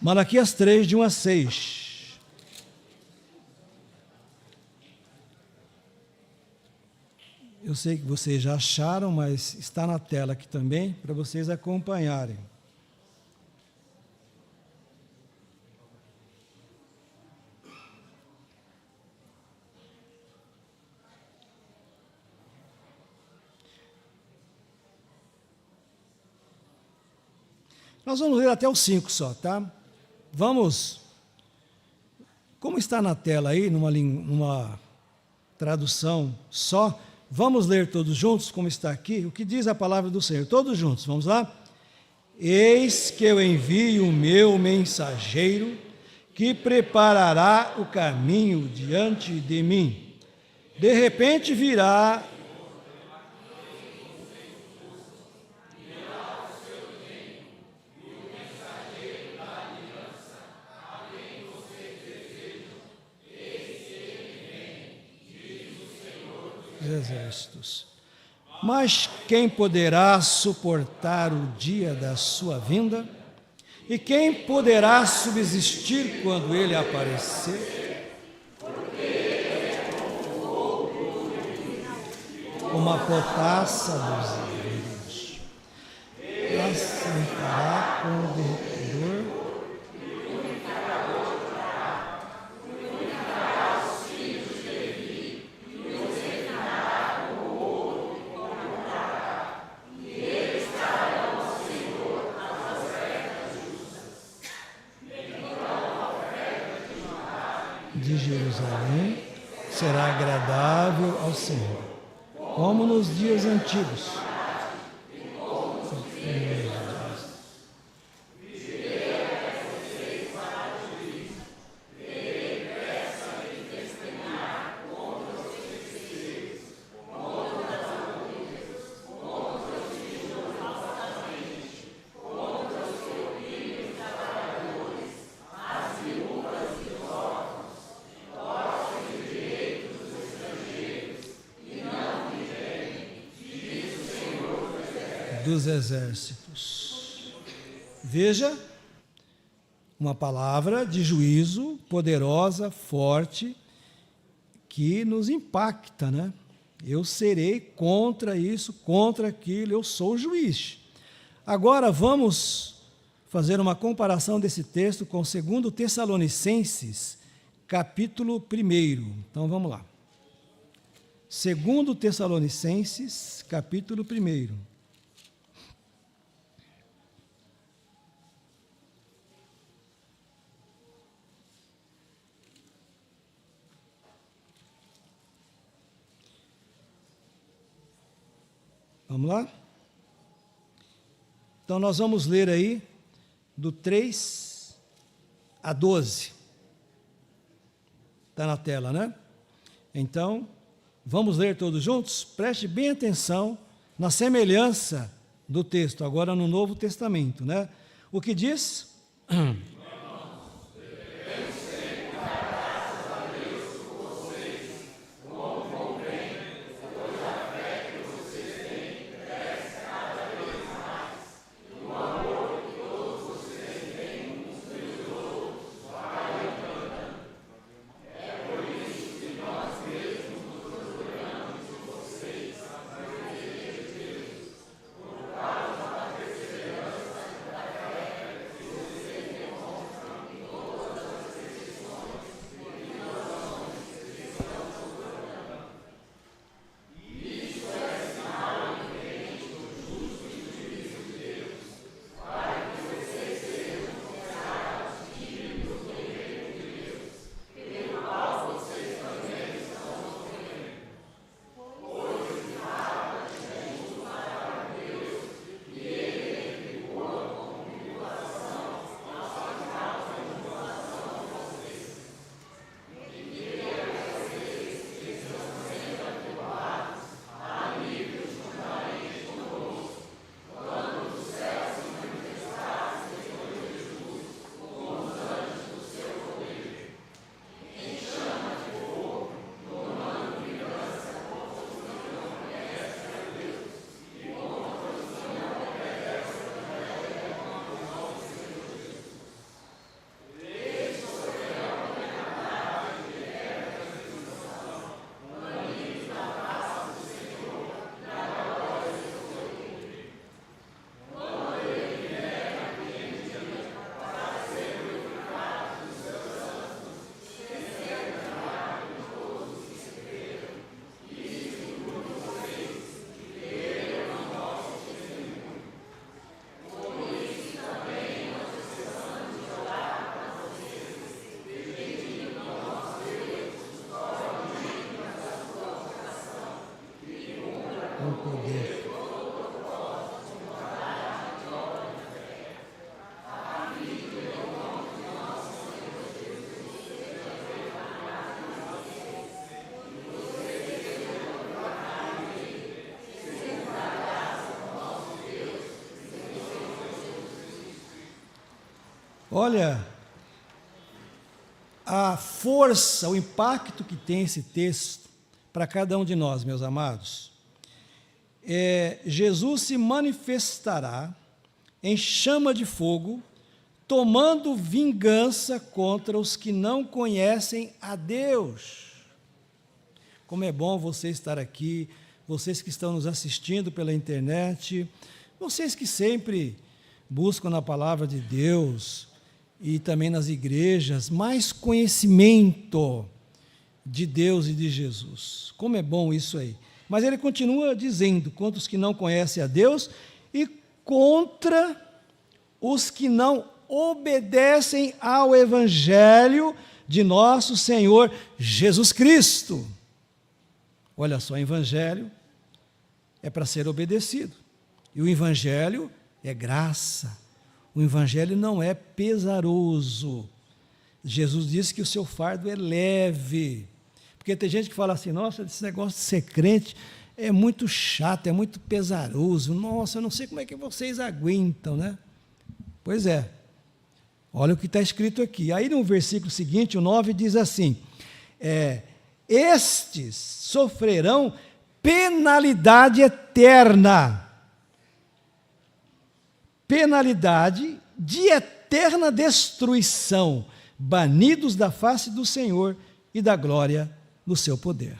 Malaquias 3, de 1 a 6. Eu sei que vocês já acharam, mas está na tela aqui também, para vocês acompanharem. Nós vamos ler até o 5 só, tá? Vamos, como está na tela aí, numa tradução só, vamos ler todos juntos, como está aqui, o que diz a palavra do Senhor. Todos juntos, vamos lá? Eis que eu envio o meu mensageiro, que preparará o caminho diante de mim. De repente virá exércitos. Mas quem poderá suportar o dia da sua vinda? E quem poderá subsistir quando ele aparecer? Como a potassa dos rios, assentará com o derretedor. De Jerusalém será agradável ao Senhor, como nos dias antigos. Dos exércitos. Veja, uma palavra de juízo poderosa, forte, que nos impacta, né? Eu serei contra isso, contra aquilo, eu sou o juiz. Agora vamos fazer uma comparação desse texto com 2 Tessalonicenses, capítulo 1. Então vamos lá. 2 Tessalonicenses, capítulo 1. Vamos lá? Então, nós vamos ler aí do 3 a 12. Está na tela, né? Então, vamos ler todos juntos? Preste bem atenção na semelhança do texto, agora no Novo Testamento, né? O que diz? Olha, a força, o impacto que tem esse texto para cada um de nós, meus amados. Jesus se manifestará em chama de fogo, tomando vingança contra os que não conhecem a Deus. Como é bom você estar aqui, vocês que estão nos assistindo pela internet, vocês que sempre buscam na palavra de Deus e também nas igrejas mais conhecimento de Deus e de Jesus. Como é bom isso aí. Mas ele continua dizendo, contra os que não conhecem a Deus e contra os que não obedecem ao Evangelho de nosso Senhor Jesus Cristo. Olha só, o Evangelho é para ser obedecido. E o Evangelho é graça. O Evangelho não é pesaroso. Jesus disse que o seu fardo é leve. Porque tem gente que fala assim, nossa, esse negócio de ser crente é muito chato, é muito pesaroso. Nossa, eu não sei como é que vocês aguentam, né? Pois é. Olha o que está escrito aqui. Aí no versículo seguinte, o 9, diz assim, estes sofrerão penalidade eterna. Penalidade de eterna destruição, banidos da face do Senhor e da glória do seu poder.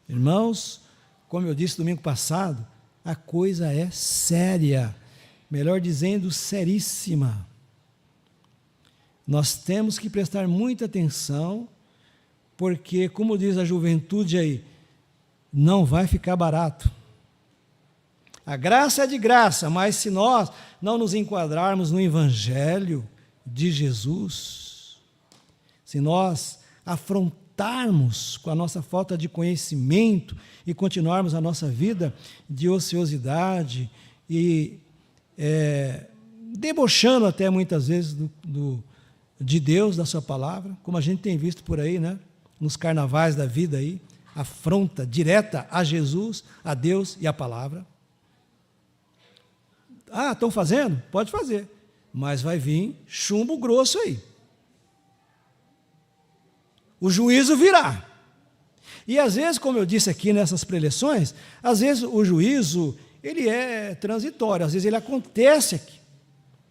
Irmãos, como eu disse domingo passado, a coisa é séria, melhor dizendo, seríssima. Nós temos que prestar muita atenção, porque, como diz a juventude aí, não vai ficar barato. A graça é de graça, mas se nós não nos enquadrarmos no Evangelho de Jesus, se nós afrontarmos com a nossa falta de conhecimento e continuarmos a nossa vida de ociosidade e debochando até muitas vezes de Deus, da sua palavra, como a gente tem visto por aí, né? Nos carnavais da vida aí, afronta direta a Jesus, a Deus e a palavra. Ah, estão fazendo? Pode fazer, mas vai vir chumbo grosso aí. O juízo virá. E às vezes, como eu disse aqui nessas preleções, às vezes o juízo, ele é transitório, às vezes ele acontece aqui.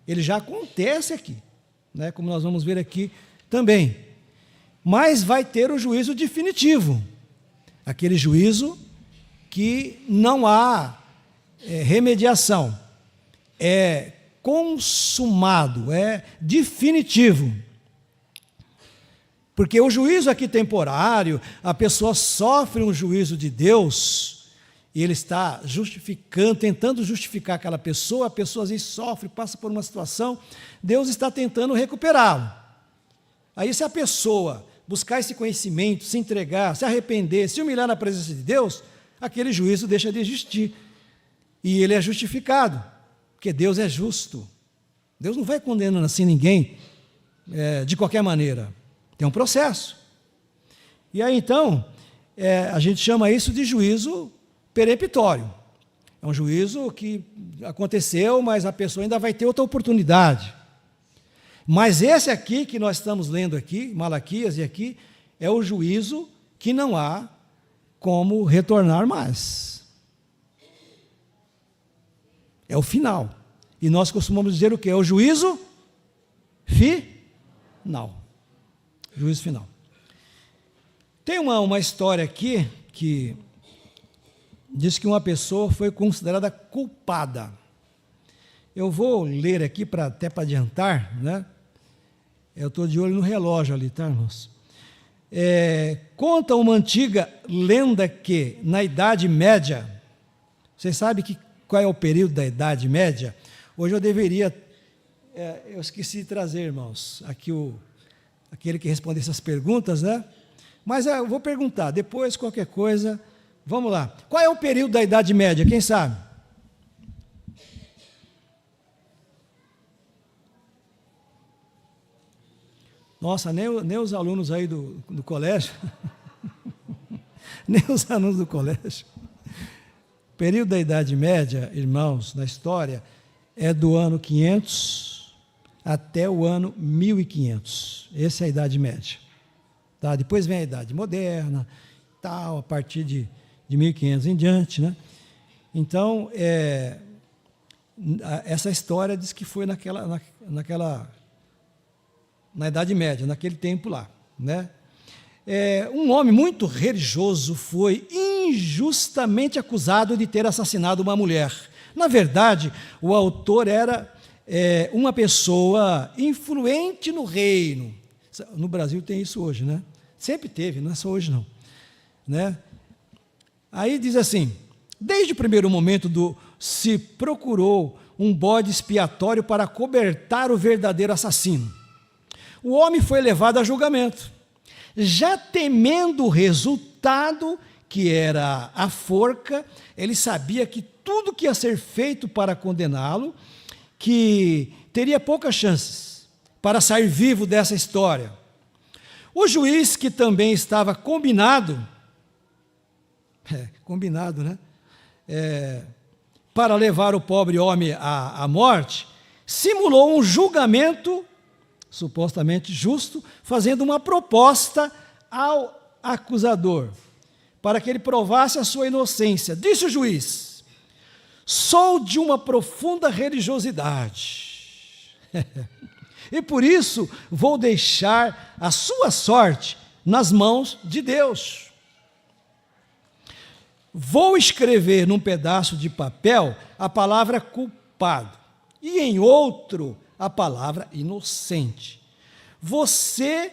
Ele já acontece aqui, né? Como nós vamos ver aqui também. Mas vai ter o juízo definitivo. Aquele juízo que não há remediação. É consumado, é definitivo. Porque o juízo aqui temporário, a pessoa sofre um juízo de Deus, e ele está justificando, tentando justificar aquela pessoa, a pessoa às vezes sofre, passa por uma situação, Deus está tentando recuperá-lo. Aí se a pessoa buscar esse conhecimento, se entregar, se arrepender, se humilhar na presença de Deus, aquele juízo deixa de existir. E ele é justificado, porque Deus é justo. Deus não vai condenando assim ninguém de qualquer maneira. Tem um processo. E aí, então, a gente chama isso de juízo peremptório. É um juízo que aconteceu, mas a pessoa ainda vai ter outra oportunidade. Mas esse aqui, que nós estamos lendo aqui, Malaquias, e aqui, é o juízo que não há como retornar mais. É o final. E nós costumamos dizer o quê? É o juízo final. Juízo final. Tem uma história aqui que diz que uma pessoa foi considerada culpada. Eu vou ler aqui até para adiantar, né? Eu estou de olho no relógio ali, tá, irmãos? Conta uma antiga lenda que, na Idade Média, vocês sabem qual é o período da Idade Média? Hoje eu deveria, eu esqueci de trazer, irmãos, aqui aquele que responde essas perguntas, né? Mas eu vou perguntar, depois qualquer coisa, vamos lá. Qual é o período da Idade Média, quem sabe? Nossa, nem os alunos aí do colégio, nem os alunos do colégio. O período da Idade Média, irmãos, na história, é do ano 500 até o ano 1500. Essa é a Idade Média. Tá? Depois vem a Idade Moderna, tal, a partir de 1500 em diante, né? Então, essa história diz que foi na Idade Média, naquele tempo lá, né? Um homem muito religioso foi injustamente acusado de ter assassinado uma mulher. Na verdade, o autor era uma pessoa influente no reino. No Brasil tem isso hoje, né? Sempre teve, não é só hoje não, né? Aí diz assim: desde o primeiro momento se procurou um bode expiatório para cobertar o verdadeiro assassino. O homem foi levado a julgamento, já temendo o resultado, que era a forca. Ele sabia que tudo que ia ser feito para condená-lo, que teria poucas chances para sair vivo dessa história. O juiz, que também estava combinado, né? Para levar o pobre homem à morte, simulou um julgamento supostamente justo, fazendo uma proposta ao acusador, para que ele provasse a sua inocência. Disse o juiz: sou de uma profunda religiosidade, e por isso vou deixar a sua sorte nas mãos de Deus. Vou escrever num pedaço de papel a palavra culpado, e em outro a palavra inocente. Você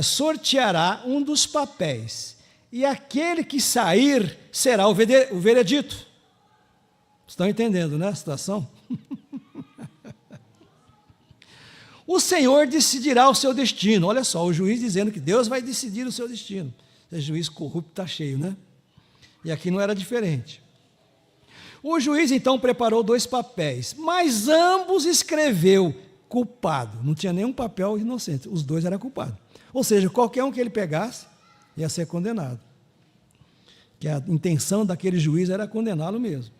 sorteará um dos papéis, e aquele que sair será o veredito. Estão entendendo, né, a situação? O Senhor decidirá o seu destino. Olha só, o juiz dizendo que Deus vai decidir o seu destino. Esse juiz corrupto está cheio, né? E aqui não era diferente. O juiz então preparou 2 papéis, mas ambos escreveu culpado. Não tinha nenhum papel inocente, os 2 eram culpados. Ou seja, qualquer um que ele pegasse ia ser condenado. Que a intenção daquele juiz era condená-lo mesmo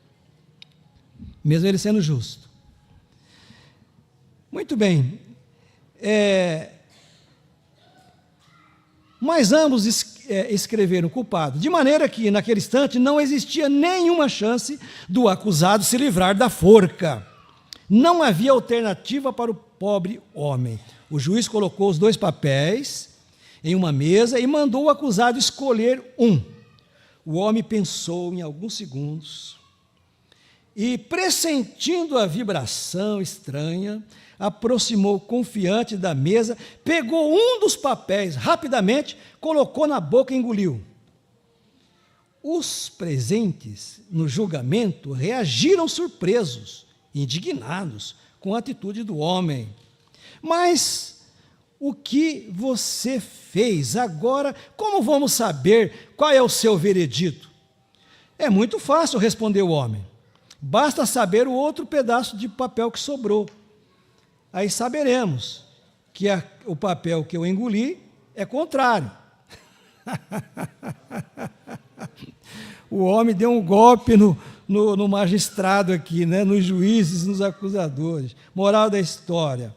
ele sendo justo. Muito bem. Mas ambos escreveram culpado, de maneira que, naquele instante, não existia nenhuma chance do acusado se livrar da forca. Não havia alternativa para o pobre homem. O juiz colocou os 2 papéis em uma mesa e mandou o acusado escolher um. O homem pensou em alguns segundos e, pressentindo a vibração estranha, aproximou confiante da mesa, pegou um dos papéis rapidamente, colocou na boca e engoliu. Os presentes no julgamento reagiram surpresos, indignados com a atitude do homem. Mas o que você fez agora? Como vamos saber qual é o seu veredito? É muito fácil, respondeu o homem. Basta saber o outro pedaço de papel que sobrou. Aí saberemos que o papel que eu engoli é contrário. O homem deu um golpe no magistrado aqui, né? Nos juízes, nos acusadores. Moral da história: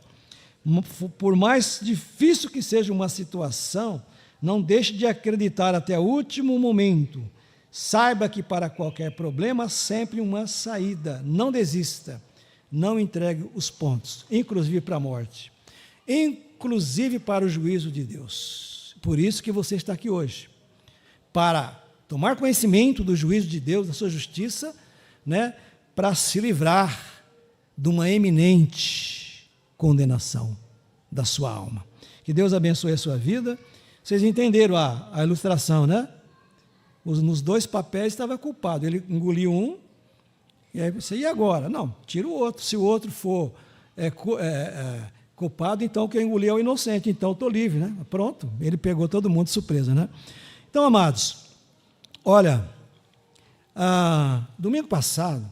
por mais difícil que seja uma situação, não deixe de acreditar até o último momento. Saiba que para qualquer problema há sempre uma saída. Não desista. Não entregue os pontos, inclusive para a morte, inclusive para o juízo de Deus. Por isso que você está aqui hoje, para tomar conhecimento do juízo de Deus, da sua justiça, né, para se livrar de uma eminente condenação da sua alma. Que Deus abençoe a sua vida. Vocês entenderam a ilustração, né? Nos 2 papéis estava culpado, ele engoliu um. E aí você, e agora? Não, tira o outro. Se o outro for culpado, então quem engoliu é o inocente, então estou livre, né? Pronto, ele pegou todo mundo de surpresa, né? Então, amados, olha, domingo passado,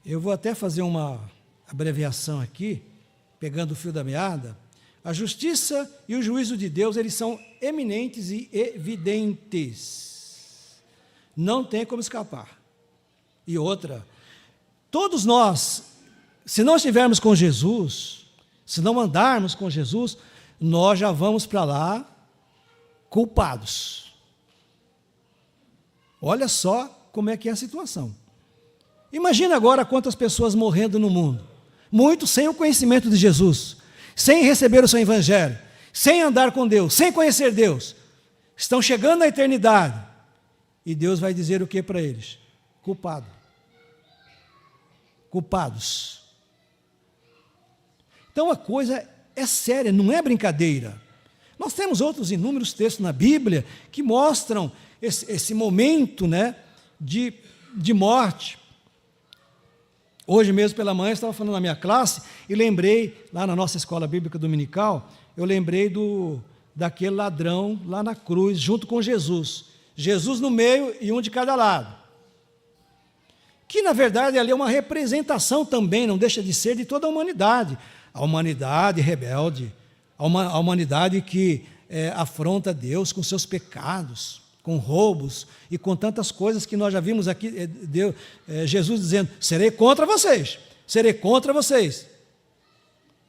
eu vou até fazer uma abreviação aqui, pegando o fio da meada. A justiça e o juízo de Deus, eles são eminentes e evidentes. Não tem como escapar. E outra, todos nós, se não estivermos com Jesus, se não andarmos com Jesus, nós já vamos para lá culpados. Olha só como é que é a situação. Imagina agora quantas pessoas morrendo no mundo, muitos sem o conhecimento de Jesus, sem receber o seu evangelho, sem andar com Deus, sem conhecer Deus, estão chegando à eternidade, e Deus vai dizer o que para eles? Culpado. Culpados. Então a coisa é séria, não é brincadeira. Nós temos outros inúmeros textos na Bíblia que mostram esse momento, né, de morte. Hoje mesmo pela manhã eu estava falando na minha classe e lembrei, lá na nossa escola bíblica dominical, eu lembrei daquele ladrão lá na cruz, junto com Jesus. Jesus no meio e um de cada lado. Que na verdade ali é uma representação também, não deixa de ser, de toda a humanidade. A humanidade rebelde, a humanidade que afronta Deus com seus pecados, com roubos e com tantas coisas que nós já vimos aqui, Jesus dizendo, serei contra vocês,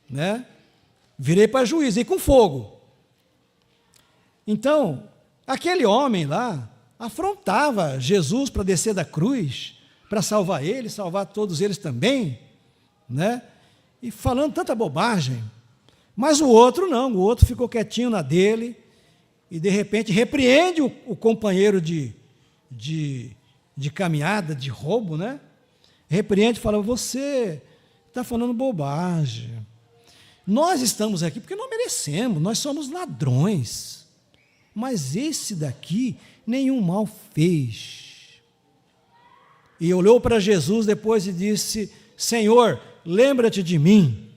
né? Virei para juízo, e com fogo. Então, aquele homem lá afrontava Jesus para descer da cruz, para salvar ele, salvar todos eles também, né? E falando tanta bobagem. Mas o outro não, o outro ficou quietinho na dele, e de repente repreende o companheiro de caminhada, de roubo, né? Repreende e fala, você está falando bobagem. Nós estamos aqui porque não merecemos, nós somos ladrões. Mas esse daqui nenhum mal fez. E olhou para Jesus depois e disse, Senhor, lembra-te de mim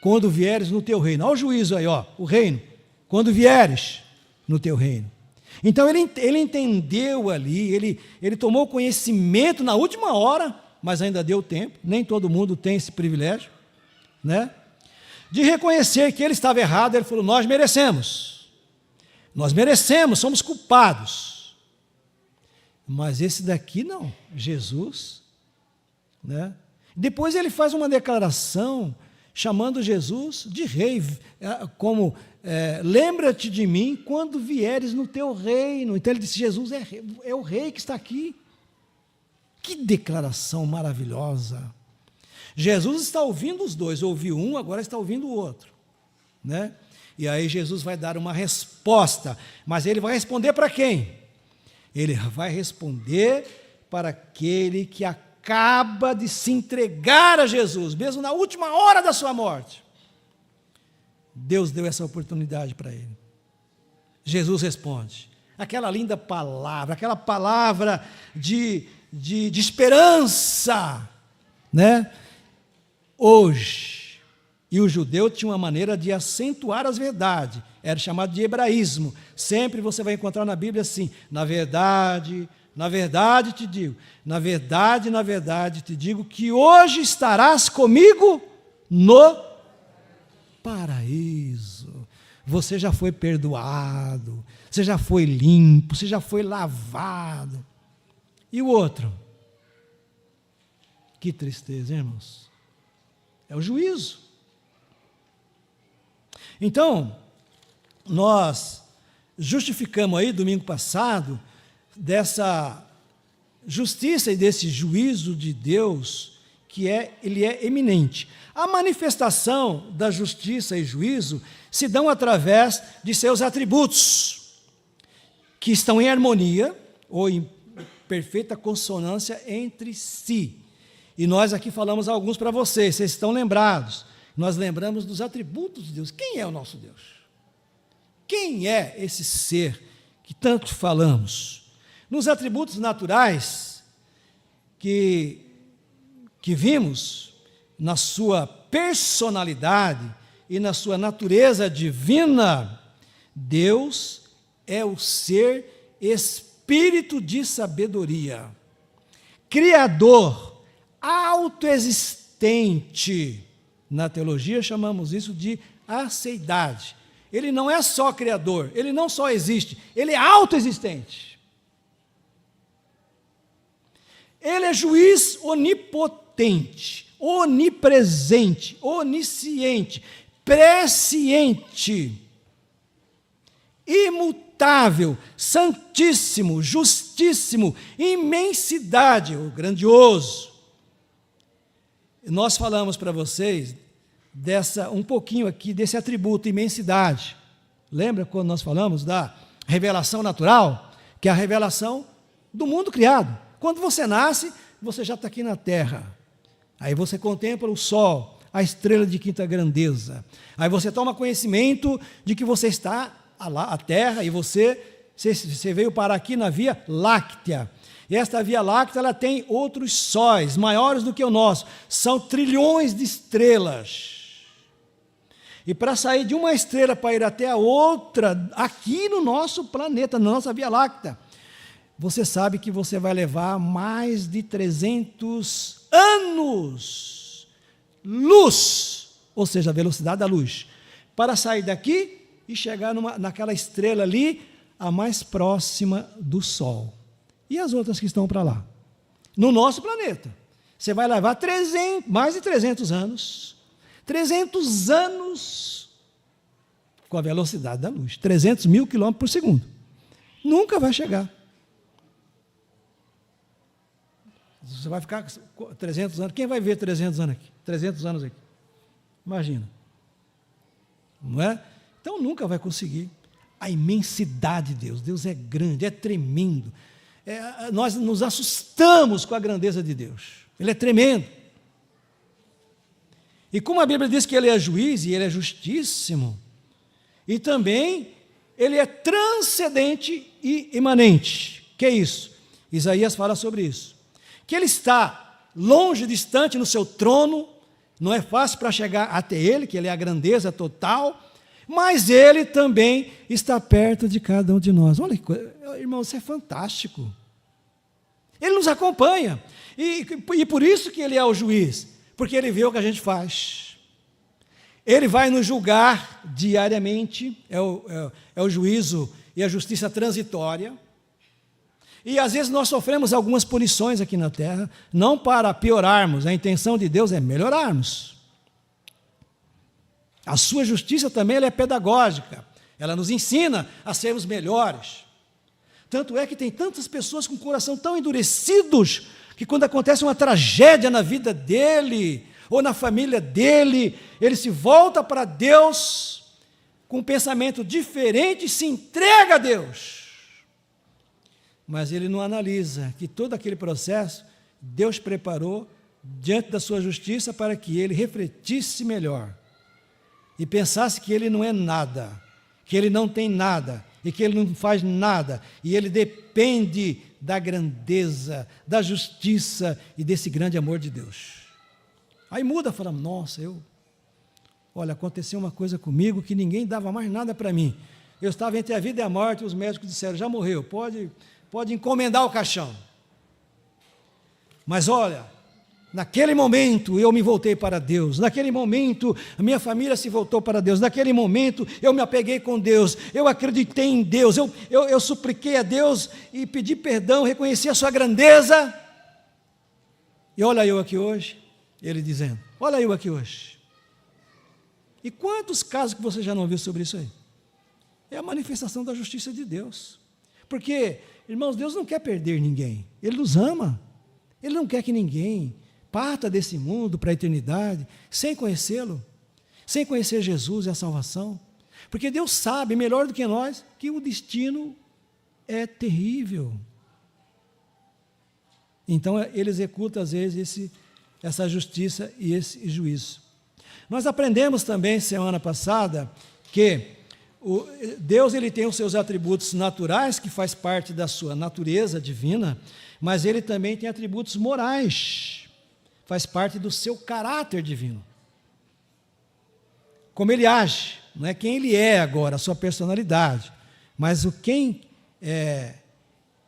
quando vieres no teu reino. Olha o juízo aí, ó, o reino. Quando vieres no teu reino. Então ele entendeu ali, ele tomou conhecimento na última hora, mas ainda deu tempo, nem todo mundo tem esse privilégio, né? De reconhecer que ele estava errado. Ele falou, nós merecemos, somos culpados, mas esse daqui não, Jesus, né? Depois ele faz uma declaração, chamando Jesus de rei, como, lembra-te de mim quando vieres no teu reino. Então ele disse, Jesus é o rei que está aqui. Que declaração maravilhosa. Jesus está ouvindo os dois, ouviu um, agora está ouvindo o outro, né? E aí Jesus vai dar uma resposta, mas ele vai responder para quem? Ele vai responder para aquele que acaba de se entregar a Jesus, mesmo na última hora da sua morte. Deus deu essa oportunidade para ele. Jesus responde, aquela linda palavra, aquela palavra de esperança, né? Hoje, e o judeu tinha uma maneira de acentuar as verdades, era chamado de hebraísmo. Sempre você vai encontrar na Bíblia assim, na verdade te digo, na verdade te digo que hoje estarás comigo no paraíso. Você já foi perdoado, você já foi limpo, você já foi lavado. E o outro? Que tristeza, hein, irmãos? É o juízo. Então, nós justificamos aí, domingo passado, dessa justiça e desse juízo de Deus, que ele é eminente. A manifestação da justiça e juízo se dão através de seus atributos, que estão em harmonia, ou em perfeita consonância entre si. E nós aqui falamos alguns para vocês estão lembrados. Nós lembramos dos atributos de Deus. Quem é o nosso Deus? Quem é esse ser que tanto falamos? Nos atributos naturais que vimos, na sua personalidade e na sua natureza divina, Deus é o ser espírito de sabedoria, criador, autoexistente. Na teologia chamamos isso de aceidade. Ele não é só criador, ele não só existe, ele é autoexistente. Ele é juiz onipotente, onipresente, onisciente, presciente, imutável, santíssimo, justíssimo, imensidade, o grandioso. Nós falamos para vocês um pouquinho aqui desse atributo, imensidade. Lembra quando nós falamos da revelação natural, que é a revelação do mundo criado? Quando você nasce, você já está aqui na terra. Aí você contempla o sol, a estrela de quinta grandeza. Aí você toma conhecimento de que você está a terra e você veio parar aqui na Via Láctea. E esta Via Láctea ela tem outros sóis, maiores do que o nosso. São trilhões de estrelas. E para sair de uma estrela para ir até a outra, aqui no nosso planeta, na nossa Via Láctea, você sabe que você vai levar mais de 300 anos, luz, ou seja, a velocidade da luz, para sair daqui e chegar naquela estrela ali, a mais próxima do Sol. E as outras que estão para lá? No nosso planeta. Você vai levar mais de 300 anos. 300 anos com a velocidade da luz. 300 mil quilômetros por segundo. Nunca vai chegar. Você vai ficar 300 anos. Quem vai ver 300 anos aqui? 300 anos aqui. Imagina. Não é? Então nunca vai conseguir. A imensidade de Deus. Deus é grande, é tremendo. Nós nos assustamos com a grandeza de Deus. Ele é tremendo. E como a Bíblia diz que Ele é juiz e Ele é justíssimo, e também Ele é transcendente e imanente. Que é isso? Isaías fala sobre isso. Que Ele está longe, distante no seu trono, não é fácil para chegar até Ele, que Ele é a grandeza total, mas Ele também está perto de cada um de nós. Olha que coisa, irmão, isso é fantástico. Ele nos acompanha, e por isso que Ele é o juiz, porque Ele vê o que a gente faz. Ele vai nos julgar diariamente, é o juízo e a justiça transitória, e às vezes nós sofremos algumas punições aqui na terra, não para piorarmos, a intenção de Deus é melhorarmos. A sua justiça também ela é pedagógica, ela nos ensina a sermos melhores. Tanto é que tem tantas pessoas com o coração tão endurecidos, que quando acontece uma tragédia na vida dele, ou na família dele, ele se volta para Deus, com um pensamento diferente, e se entrega a Deus. Mas ele não analisa que todo aquele processo, Deus preparou diante da sua justiça para que ele refletisse melhor. E pensasse que ele não é nada, que ele não tem nada, e que ele não faz nada, e ele depende da grandeza, da justiça e desse grande amor de Deus. Aí muda, fala, nossa, olha, aconteceu uma coisa comigo que ninguém dava mais nada para mim. Eu estava entre a vida e a morte, e os médicos disseram, já morreu, pode encomendar o caixão. Mas olha, naquele momento eu me voltei para Deus, naquele momento a minha família se voltou para Deus, naquele momento eu me apeguei com Deus, eu acreditei em Deus, eu supliquei a Deus e pedi perdão, reconheci a sua grandeza, e olha eu aqui hoje, ele dizendo, olha eu aqui hoje. E quantos casos que você já não viu sobre isso aí? É a manifestação da justiça de Deus, porque, irmãos, Deus não quer perder ninguém, Ele nos ama, Ele não quer que ninguém parta desse mundo para a eternidade, sem conhecê-lo, sem conhecer Jesus e a salvação, porque Deus sabe, melhor do que nós, que o destino é terrível. Então, Ele executa, às vezes, essa justiça e esse juízo. Nós aprendemos também, semana passada, que Deus ele tem os seus atributos naturais, que faz parte da sua natureza divina, mas Ele também tem atributos morais, faz parte do seu caráter divino. Como Ele age, não é quem Ele é agora, a sua personalidade, mas quem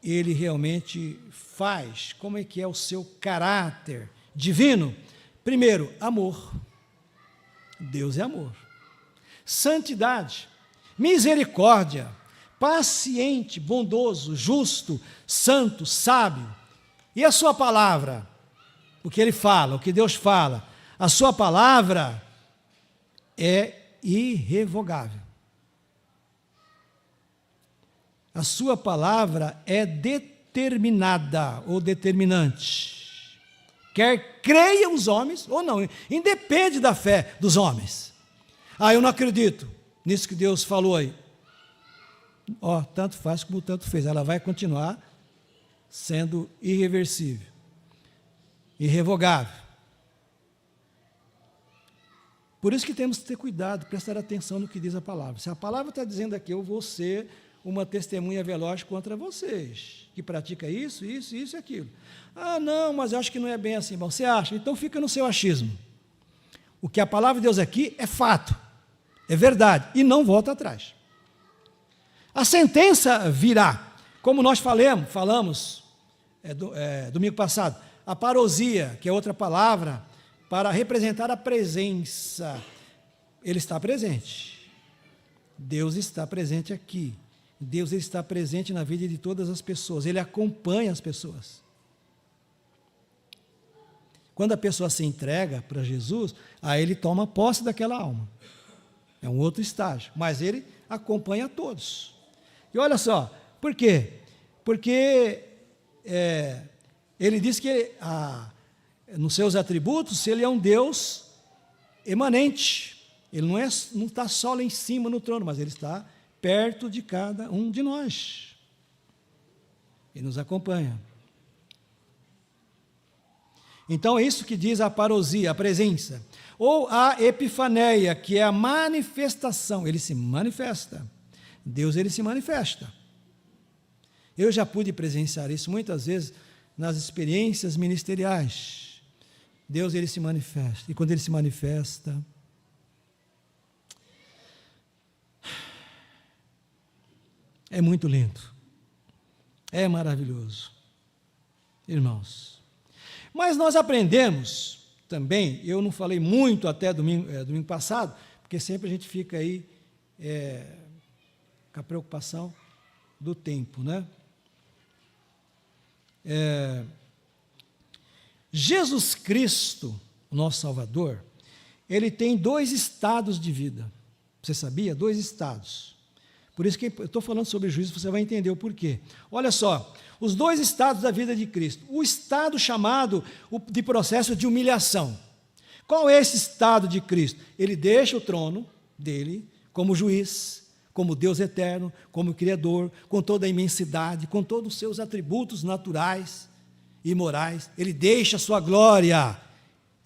Ele realmente faz, como é que é o seu caráter divino. Primeiro, amor. Deus é amor. Santidade, misericórdia, paciente, bondoso, justo, santo, sábio. E a sua palavra? O que ele fala, o que Deus fala. A sua palavra é irrevogável. A sua palavra é determinada ou determinante. Quer creiam os homens ou não, independe da fé dos homens. Eu não acredito nisso que Deus falou aí. Tanto faz como tanto fez. Ela vai continuar sendo irreversível, irrevogável. Por isso que temos que ter cuidado, prestar atenção no que diz a palavra. Se a palavra está dizendo aqui, eu vou ser uma testemunha veloz contra vocês, que pratica isso, isso, isso e aquilo. Não, mas eu acho que não é bem assim. Bom, você acha? Então fica no seu achismo. O que a palavra de Deus aqui é fato, é verdade, e não volta atrás. A sentença virá, como nós falamos domingo passado, a parousia, que é outra palavra, para representar a presença. Ele está presente. Deus está presente aqui. Deus está presente na vida de todas as pessoas. Ele acompanha as pessoas. Quando a pessoa se entrega para Jesus, aí ele toma posse daquela alma. É um outro estágio. Mas ele acompanha todos. E olha só, por quê? Porque ele diz que nos seus atributos, ele é um Deus emanente. Ele não está só lá em cima no trono, mas ele está perto de cada um de nós. Ele nos acompanha. Então é isso que diz a parousia, a presença. Ou a epifaneia, que é a manifestação. Ele se manifesta. Deus, ele se manifesta. Eu já pude presenciar isso muitas vezes nas experiências ministeriais. Deus, ele se manifesta. E quando ele se manifesta, é muito lindo. É maravilhoso. Irmãos. Mas nós aprendemos também, eu não falei muito até domingo passado, porque sempre a gente fica aí com a preocupação do tempo, né? Jesus Cristo, o nosso Salvador, ele tem 2 estados de vida. Você sabia? 2 estados. Por isso que eu estou falando sobre juízo, você vai entender o porquê. Olha só, os 2 estados da vida de Cristo. O estado chamado de processo de humilhação. Qual é esse estado de Cristo? Ele deixa o trono dele como juiz, como Deus eterno, como Criador, com toda a imensidade, com todos os seus atributos naturais e morais. Ele deixa a sua glória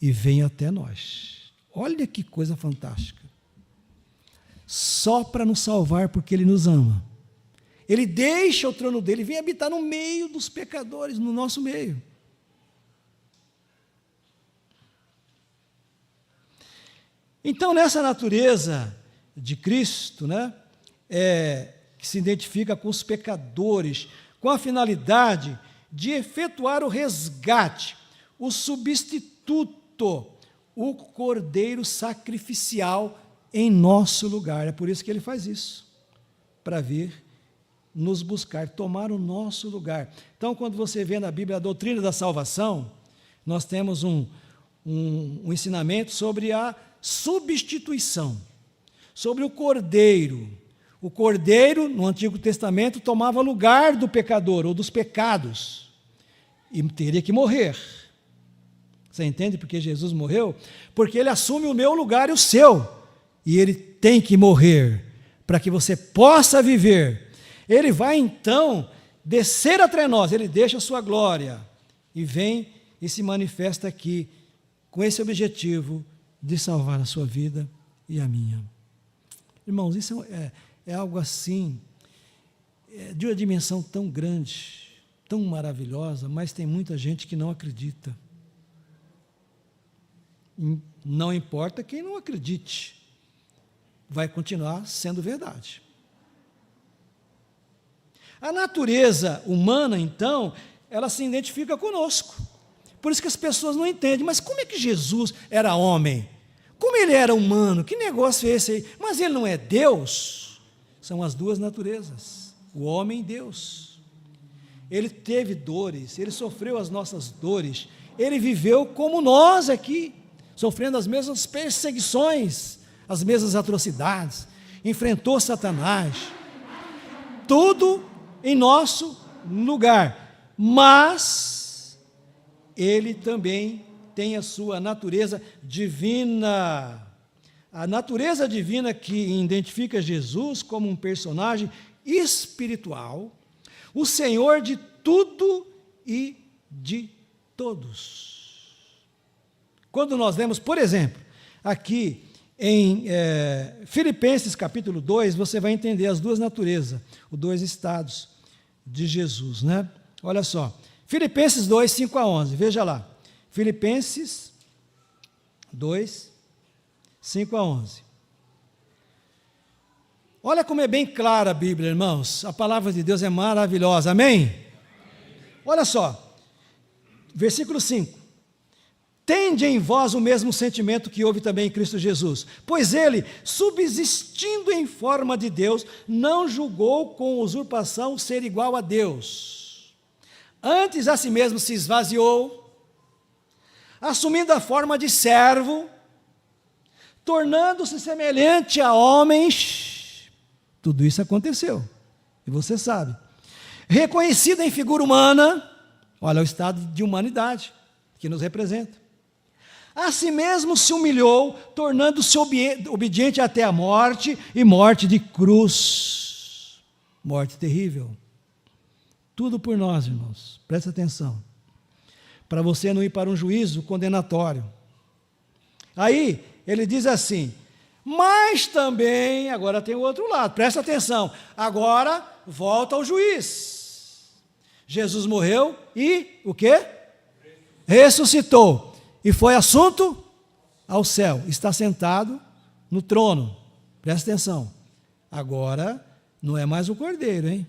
e vem até nós. Olha que coisa fantástica. Só para nos salvar, porque ele nos ama. Ele deixa o trono dele e vem habitar no meio dos pecadores, no nosso meio. Então, nessa natureza de Cristo, né, que se identifica com os pecadores, com a finalidade de efetuar o resgate, o substituto, o cordeiro sacrificial em nosso lugar. É por isso que ele faz isso, para vir nos buscar, tomar o nosso lugar. Então, quando você vê na Bíblia a doutrina da salvação, nós temos um ensinamento sobre a substituição, sobre o cordeiro. O cordeiro, no Antigo Testamento, tomava lugar do pecador, ou dos pecados, e teria que morrer. Você entende por que Jesus morreu? Porque ele assume o meu lugar e o seu, e ele tem que morrer, para que você possa viver. Ele vai então descer até nós, ele deixa a sua glória, e vem e se manifesta aqui, com esse objetivo de salvar a sua vida e a minha. Irmãos, isso é algo assim, de uma dimensão tão grande, tão maravilhosa, mas tem muita gente que não acredita. Não importa quem não acredite, vai continuar sendo verdade. A natureza humana, então, ela se identifica conosco. Por isso que as pessoas não entendem, mas como é que Jesus era homem? Como ele era humano? Que negócio é esse aí? Mas ele não é Deus? São as duas naturezas, o homem e Deus. ele teve dores, ele sofreu as nossas dores, ele viveu como nós aqui, sofrendo as mesmas perseguições, as mesmas atrocidades, enfrentou Satanás, tudo em nosso lugar, mas ele também tem a sua natureza divina. A natureza divina que identifica Jesus como um personagem espiritual, o Senhor de tudo e de todos. Quando nós lemos, por exemplo, aqui em Filipenses capítulo 2, você vai entender as duas naturezas, os dois estados de Jesus, né? Olha só, Filipenses 2, 5 a 11, veja lá, Filipenses 2, 5 a 11. Olha como é bem clara a Bíblia, irmãos, a palavra de Deus é maravilhosa, amém? Olha só, versículo 5. Tende em vós o mesmo sentimento que houve também em Cristo Jesus, pois ele, subsistindo em forma de Deus, não julgou com usurpação ser igual a Deus. Antes a si mesmo se esvaziou, assumindo a forma de servo, tornando-se semelhante a homens. Tudo isso aconteceu, e você sabe. Reconhecido em figura humana, olha o estado de humanidade que nos representa. A si mesmo se humilhou, tornando-se obediente até a morte, e morte de cruz. Morte terrível. Tudo por nós, irmãos. Presta atenção. Para você não ir para um juízo condenatório. Aí, ele diz assim, mas também, agora tem o outro lado, presta atenção, agora volta ao juiz. Jesus morreu e o quê? Ressuscitou. E foi assunto ao céu, está sentado no trono. Presta atenção. Agora, não é mais o cordeiro, hein?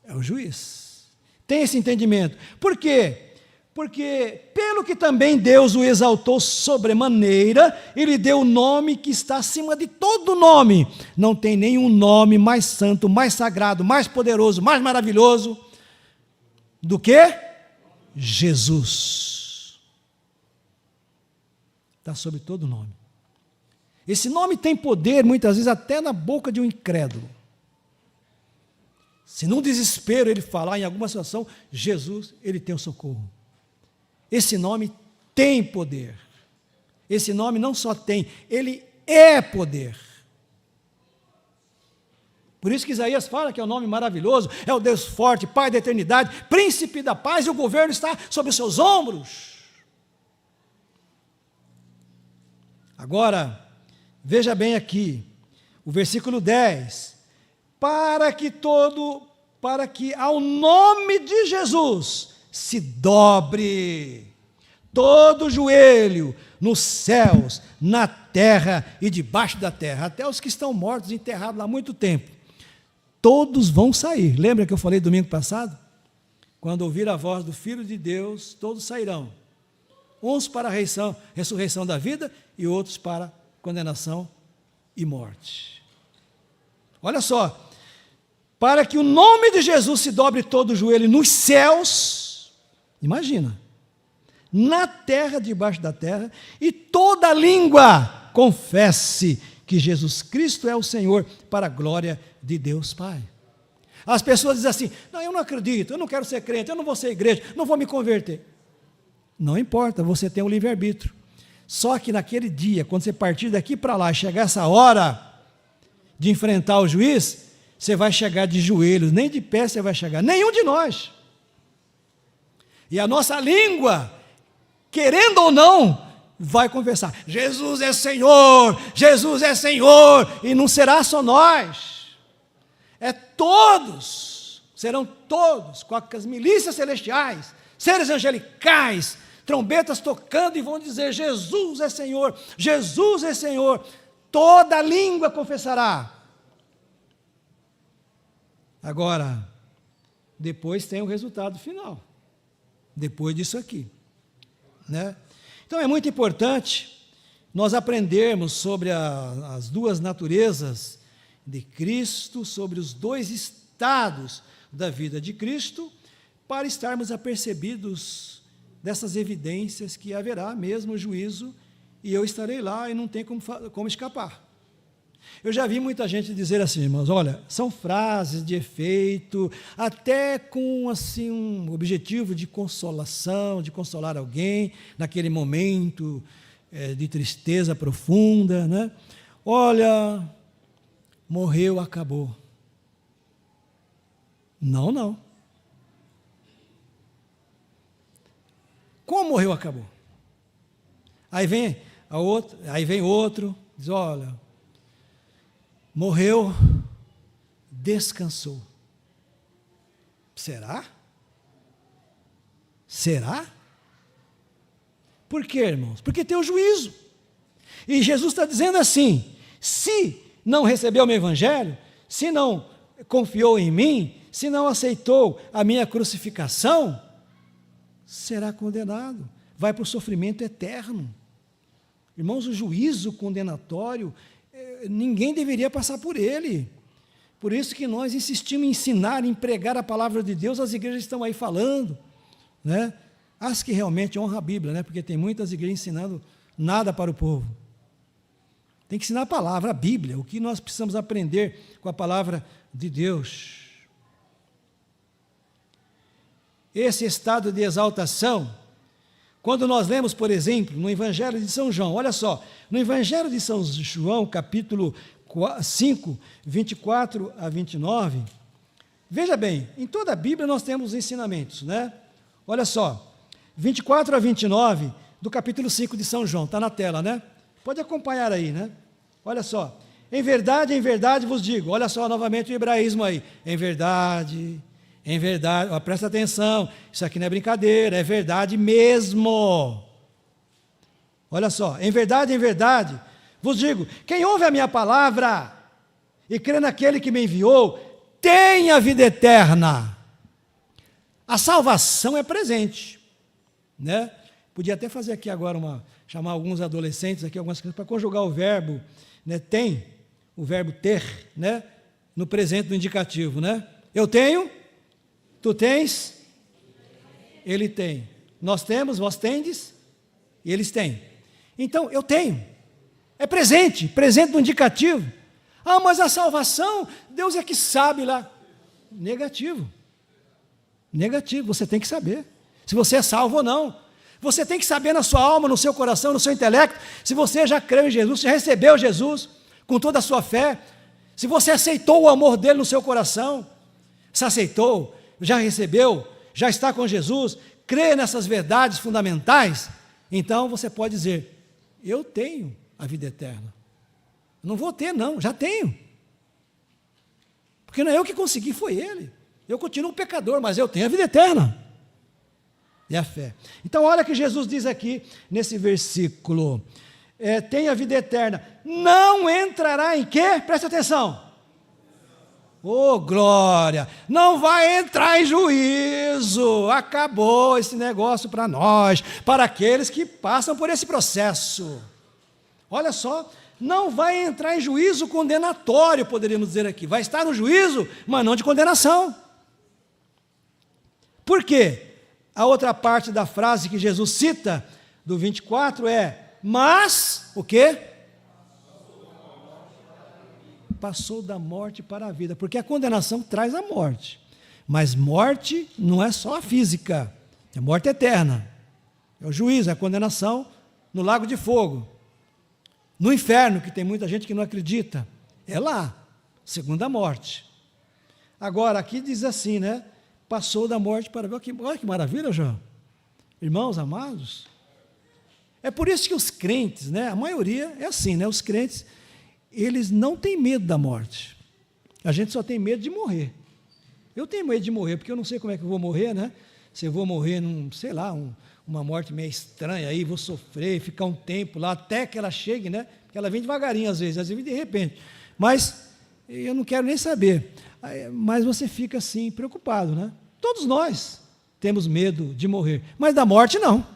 É o juiz. Tem esse entendimento. Por quê? Porque, pelo que também Deus o exaltou sobremaneira, ele deu o nome que está acima de todo nome. Não tem nenhum nome mais santo, mais sagrado, mais poderoso, mais maravilhoso do que Jesus. Está sobre todo nome. Esse nome tem poder, muitas vezes, até na boca de um incrédulo. Se num desespero ele falar em alguma situação, Jesus, ele tem o socorro. Esse nome tem poder. Esse nome não só tem, ele é poder. Por isso que Isaías fala que é um nome maravilhoso, é o Deus forte, Pai da eternidade, Príncipe da paz, e o governo está sobre os seus ombros. Agora, veja bem aqui, o versículo 10, para que ao nome de Jesus se dobre todo o joelho nos céus, na terra e debaixo da terra, até os que estão mortos, enterrados há muito tempo, todos vão sair. Lembra que eu falei domingo passado? Quando ouvir a voz do Filho de Deus, todos sairão. Uns para a ressurreição da vida e outros para condenação e morte. Olha só, para que o nome de Jesus se dobre todo o joelho nos céus, imagina, na terra, debaixo da terra, e toda língua confesse que Jesus Cristo é o Senhor, para a glória de Deus Pai. As pessoas dizem assim, não, eu não acredito, eu não quero ser crente, eu não vou ser igreja, não vou me converter. Não importa, você tem o livre-arbítrio. Só que naquele dia, quando você partir daqui para lá, chegar essa hora de enfrentar o juiz, você vai chegar de joelhos, nem de pé você vai chegar, nenhum de nós. E a nossa língua, querendo ou não, vai confessar, Jesus é Senhor, e não será só nós, é todos, serão todos, com as milícias celestiais, seres angelicais, trombetas tocando e vão dizer, Jesus é Senhor, toda língua confessará. Agora, depois tem o resultado final, depois disso aqui, né? Então é muito importante nós aprendermos sobre as duas naturezas de Cristo, sobre os dois estados da vida de Cristo, para estarmos apercebidos dessas evidências que haverá mesmo juízo, e eu estarei lá e não tem como escapar. Eu já vi muita gente dizer assim, irmãos, olha, são frases de efeito, até com assim, um objetivo de consolação, de consolar alguém naquele momento de tristeza profunda, né? Olha, morreu, acabou. Não, não. Como morreu, acabou? Aí vem outro, diz, olha, morreu, descansou. Será? Será? Por quê, irmãos? Porque tem o juízo. E Jesus está dizendo assim, se não recebeu o meu evangelho, se não confiou em mim, se não aceitou a minha crucificação, será condenado, vai para o sofrimento eterno. Irmãos, o juízo condenatório, ninguém deveria passar por ele. Por isso que nós insistimos em ensinar, em pregar a palavra de Deus, as igrejas estão aí falando, né? As que realmente honram a Bíblia, né? Porque tem muitas igrejas ensinando nada para o povo. Tem que ensinar a palavra, a Bíblia, o que nós precisamos aprender com a palavra de Deus. Esse estado de exaltação, quando nós lemos, por exemplo, no Evangelho de São João, olha só, no Evangelho de São João, capítulo 5, 24 a 29, veja bem, em toda a Bíblia nós temos ensinamentos, né? Olha só, 24 a 29 do capítulo 5 de São João, está na tela, né? Pode acompanhar aí, né? Olha só, em verdade vos digo, olha só novamente o hebraísmo aí, em verdade, ó, presta atenção, isso aqui não é brincadeira, é verdade mesmo. Olha só, em verdade vos digo, quem ouve a minha palavra e crê naquele que me enviou, tem a vida eterna. A salvação é presente, né? Podia até fazer aqui agora chamar alguns adolescentes aqui, algumas crianças, para conjugar o verbo, né? Tem, o verbo ter, né? No presente do indicativo, né? Eu tenho, tu tens, ele tem. Nós temos, vós tendes, e eles têm. Então, eu tenho. É presente do indicativo. Ah, mas a salvação, Deus é que sabe lá. Negativo, você tem que saber. Se você é salvo ou não. Você tem que saber na sua alma, no seu coração, no seu intelecto, se você já creu em Jesus, se recebeu Jesus com toda a sua fé, se você aceitou o amor dele no seu coração, se aceitou, já recebeu, já está com Jesus, crê nessas verdades fundamentais, então você pode dizer, eu tenho a vida eterna. Não vou ter, não, já tenho. Porque não é eu que consegui, foi ele. Eu continuo pecador, mas eu tenho a vida eterna. É a fé. Então, olha o que Jesus diz aqui nesse versículo. Tem a vida eterna. Não entrará em quê? Presta atenção. Oh, glória! Não vai entrar em juízo. Acabou esse negócio para nós, para aqueles que passam por esse processo. Olha só, não vai entrar em juízo condenatório, poderíamos dizer aqui. Vai estar no juízo, mas não de condenação. Por quê? A outra parte da frase que Jesus cita, do 24, mas, o quê? Passou da morte para a vida, porque a condenação traz a morte, mas morte não é só a física, é morte eterna, é o juízo, é a condenação no lago de fogo, no inferno, que tem muita gente que não acredita, é lá, segunda morte. Agora, aqui diz assim, né? Passou da morte para a vida. Olha que maravilha, João. Irmãos amados, é por isso que os crentes, né? A maioria é assim, né? Os crentes, eles não têm medo da morte. A gente só tem medo de morrer. Eu tenho medo de morrer, porque eu não sei como é que eu vou morrer, né? Se eu vou morrer sei lá, uma morte meio estranha aí, vou sofrer, ficar um tempo lá, até que ela chegue, né? Porque ela vem devagarinho às vezes vem de repente. Mas eu não quero nem saber. Mas você fica assim, preocupado, né? Todos nós temos medo de morrer, mas da morte não.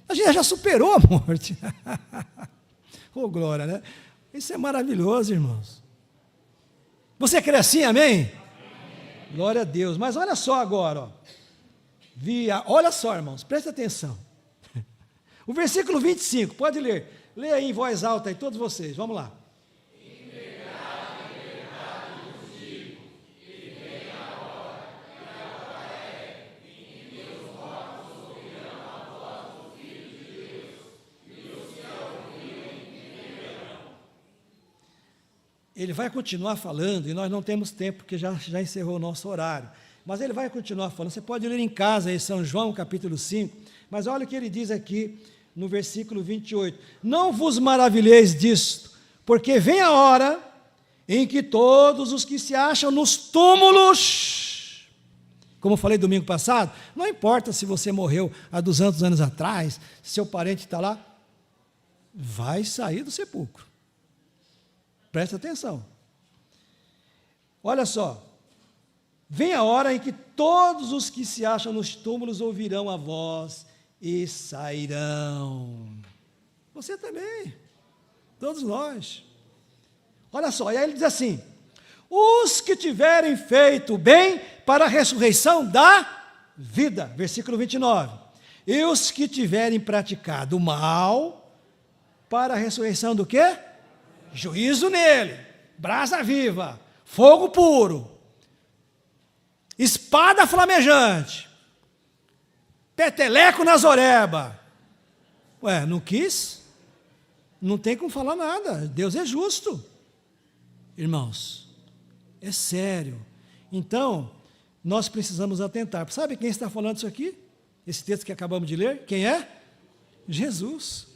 A gente já superou a morte. Oh, glória, né? Isso é maravilhoso, irmãos. Você crê assim, amém? Glória a Deus. Mas olha só agora, ó. Olha só, irmãos, presta atenção. O versículo 25, pode ler. Leia aí em voz alta aí, todos vocês, vamos lá. Ele vai continuar falando, e nós não temos tempo, porque já encerrou o nosso horário. Mas ele vai continuar falando. Você pode ler em casa aí, São João, capítulo 5. Mas olha o que ele diz aqui no versículo 28. Não vos maravilheis disto, porque vem a hora em que todos os que se acham nos túmulos, como eu falei domingo passado, não importa se você morreu há 200 anos atrás, se seu parente está lá, vai sair do sepulcro. Presta atenção. Olha só. Vem a hora em que todos os que se acham nos túmulos ouvirão a voz e sairão. Você também. Todos nós. Olha só, e aí ele diz assim: os que tiverem feito bem para a ressurreição da vida. Versículo 29. E os que tiverem praticado o mal para a ressurreição do quê? Juízo nele, brasa viva, fogo puro, espada flamejante, peteleco na zoreba. Ué, não quis? Não tem como falar nada, Deus é justo. Irmãos, é sério. Então, nós precisamos atentar. Sabe quem está falando isso aqui? Esse texto que acabamos de ler, quem é? Jesus.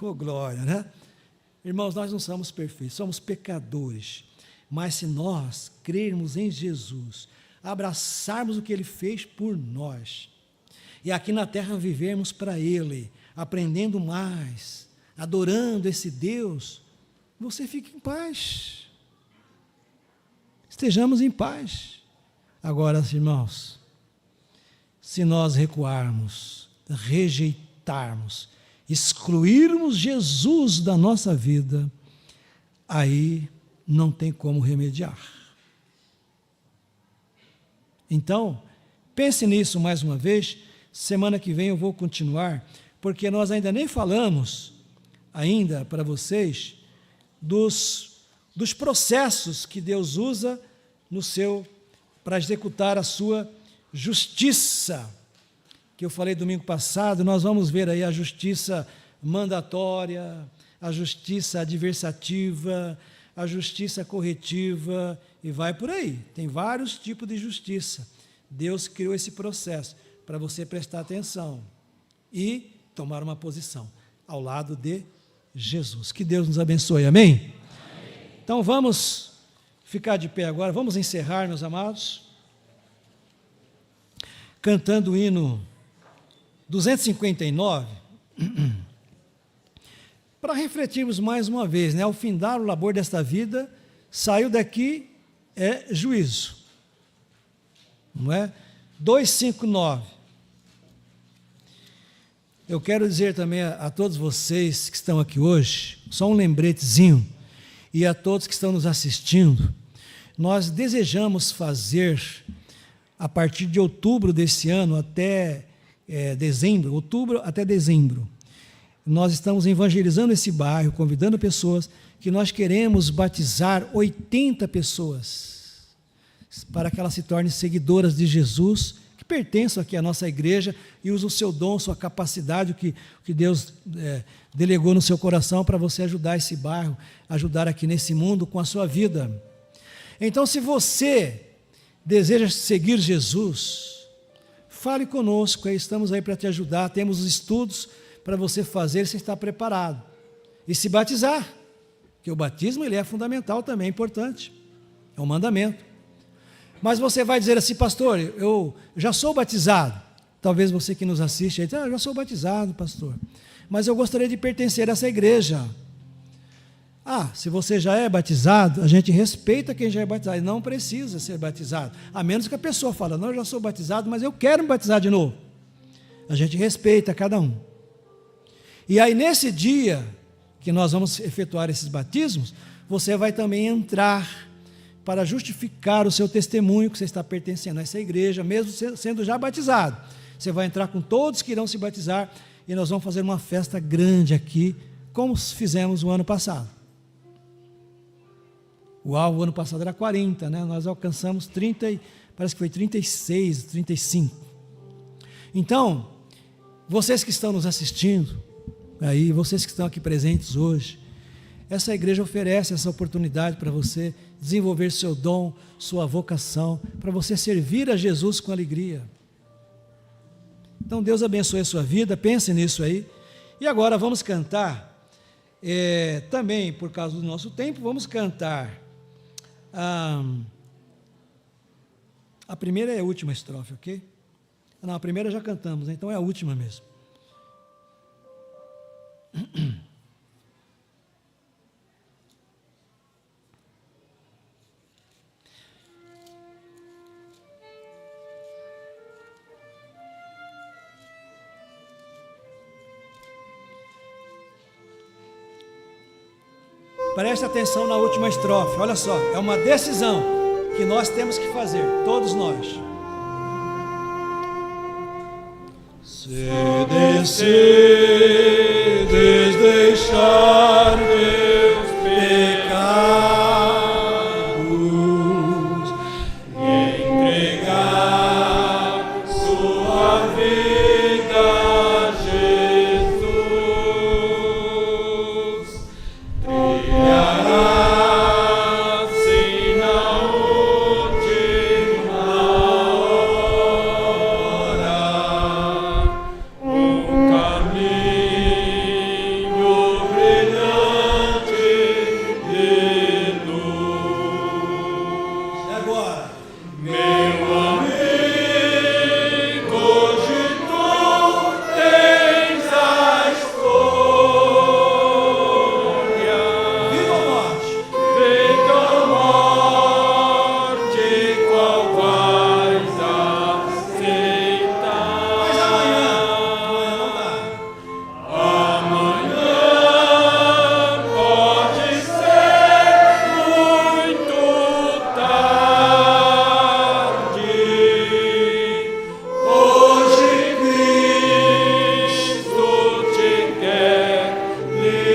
Oh, glória, né? Irmãos, nós não somos perfeitos, somos pecadores, mas se nós crermos em Jesus, abraçarmos o que Ele fez por nós, e aqui na terra vivermos para Ele, aprendendo mais, adorando esse Deus, você fica em paz, estejamos em paz. Agora, irmãos, se nós recuarmos, rejeitarmos, excluirmos Jesus da nossa vida, aí não tem como remediar. Então, pense nisso mais uma vez. Semana que vem eu vou continuar, porque nós ainda nem falamos, ainda para vocês, dos processos que Deus usa para executar a sua justiça, que eu falei domingo passado. Nós vamos ver aí a justiça mandatória, a justiça adversativa, a justiça corretiva, e vai por aí. Tem vários tipos de justiça. Deus criou esse processo para você prestar atenção e tomar uma posição ao lado de Jesus. Que Deus nos abençoe, amém? Amém. Então vamos ficar de pé agora, vamos encerrar, meus amados, cantando o hino 259, para refletirmos mais uma vez, né? Ao findar o labor desta vida, saiu daqui juízo, não é? 259. Eu quero dizer também a todos vocês que estão aqui hoje, só um lembretezinho, e a todos que estão nos assistindo, nós desejamos fazer, a partir de outubro desse ano até dezembro, outubro até dezembro, nós estamos evangelizando esse bairro, convidando pessoas, que nós queremos batizar 80 pessoas, para que elas se tornem seguidoras de Jesus, que pertençam aqui à nossa igreja e usem o seu dom, sua capacidade, o que Deus delegou no seu coração para você ajudar esse bairro, ajudar aqui nesse mundo com a sua vida. Então, se você deseja seguir Jesus, fale conosco, estamos aí para te ajudar, temos os estudos para você fazer, você está preparado. E se batizar, porque o batismo ele é fundamental também, é importante, é um mandamento. Mas você vai dizer assim: pastor, eu já sou batizado. Talvez você que nos assiste aí diz: eu já sou batizado, pastor, mas eu gostaria de pertencer a essa igreja. Se você já é batizado, a gente respeita quem já é batizado, e não precisa ser batizado, a menos que a pessoa fale: não, eu já sou batizado, mas eu quero me batizar de novo. A gente respeita cada um. E aí nesse dia que nós vamos efetuar esses batismos, você vai também entrar para justificar o seu testemunho que você está pertencendo a essa igreja, mesmo sendo já batizado. Você vai entrar com todos que irão se batizar e nós vamos fazer uma festa grande aqui, como fizemos o ano passado. O alvo ano passado era 40, né? Nós alcançamos 30, parece que foi 36, 35. Então, vocês que estão nos assistindo, aí, vocês que estão aqui presentes hoje, essa igreja oferece essa oportunidade para você desenvolver seu dom, sua vocação, para você servir a Jesus com alegria. Então Deus abençoe a sua vida, pense nisso aí. E agora vamos cantar, também por causa do nosso tempo, vamos cantar a primeira e a última estrofe, ok? Não, a primeira já cantamos, então é a última mesmo. Preste atenção na última estrofe, olha só, é uma decisão que nós temos que fazer, todos nós. Se decides deixar teus pecados e entregar sua vida a Jesus, trilharás sim na última hora um caminho brilhante de luz. E agora, meu amigo, hoje tu tens a escolha. Vida ou morte? Vida ou morte, qual vais aceitar? Mas amanhã não dá. Amanhã pode ser muito tarde. Hoje Cristo te quer libertar.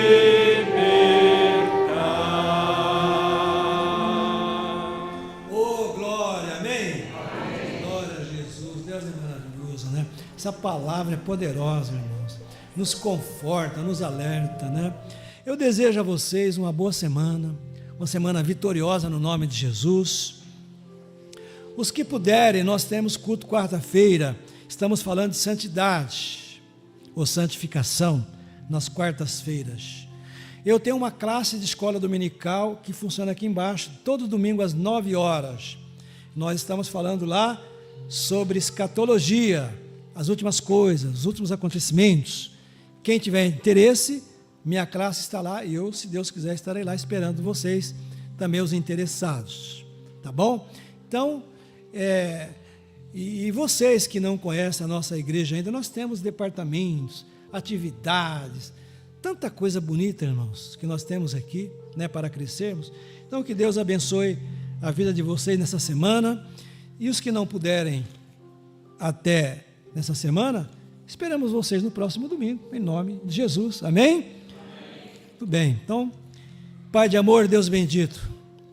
Oh, glória, amém? Glória a Jesus, Deus é maravilhoso, né? Essa palavra é poderosa, irmãos, nos conforta, nos alerta, né? Eu desejo a vocês uma boa semana, uma semana vitoriosa no nome de Jesus. Os que puderem, nós temos culto quarta-feira, estamos falando de santidade, ou santificação, nas quartas-feiras. Eu tenho uma classe de escola dominical que funciona aqui embaixo, todo domingo às 9 horas. Nós estamos falando lá sobre escatologia, as últimas coisas, os últimos acontecimentos. Quem tiver interesse, minha classe está lá e eu, se Deus quiser, estarei lá esperando vocês, também os interessados, tá bom? Então, e vocês que não conhecem a nossa igreja ainda, nós temos departamentos, atividades, tanta coisa bonita, irmãos, que nós temos aqui, né, para crescermos. Então, que Deus abençoe a vida de vocês nessa semana, e os que não puderem até nessa semana, esperamos vocês no próximo domingo, em nome de Jesus, amém? Tudo bem, então, Pai de amor, Deus bendito,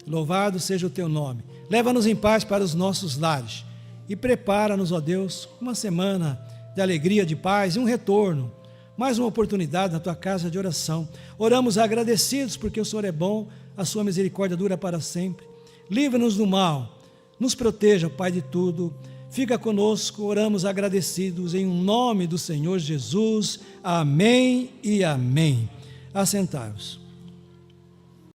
louvado seja o teu nome, leva-nos em paz para os nossos lares, e prepara-nos, ó Deus, uma semana de alegria, de paz, e um retorno, mais uma oportunidade na tua casa de oração. Oramos agradecidos porque o Senhor é bom, a sua misericórdia dura para sempre. Livra-nos do mal, nos proteja, Pai de tudo. Fica conosco, oramos agradecidos em nome do Senhor Jesus. Amém e amém. Assentai-vos.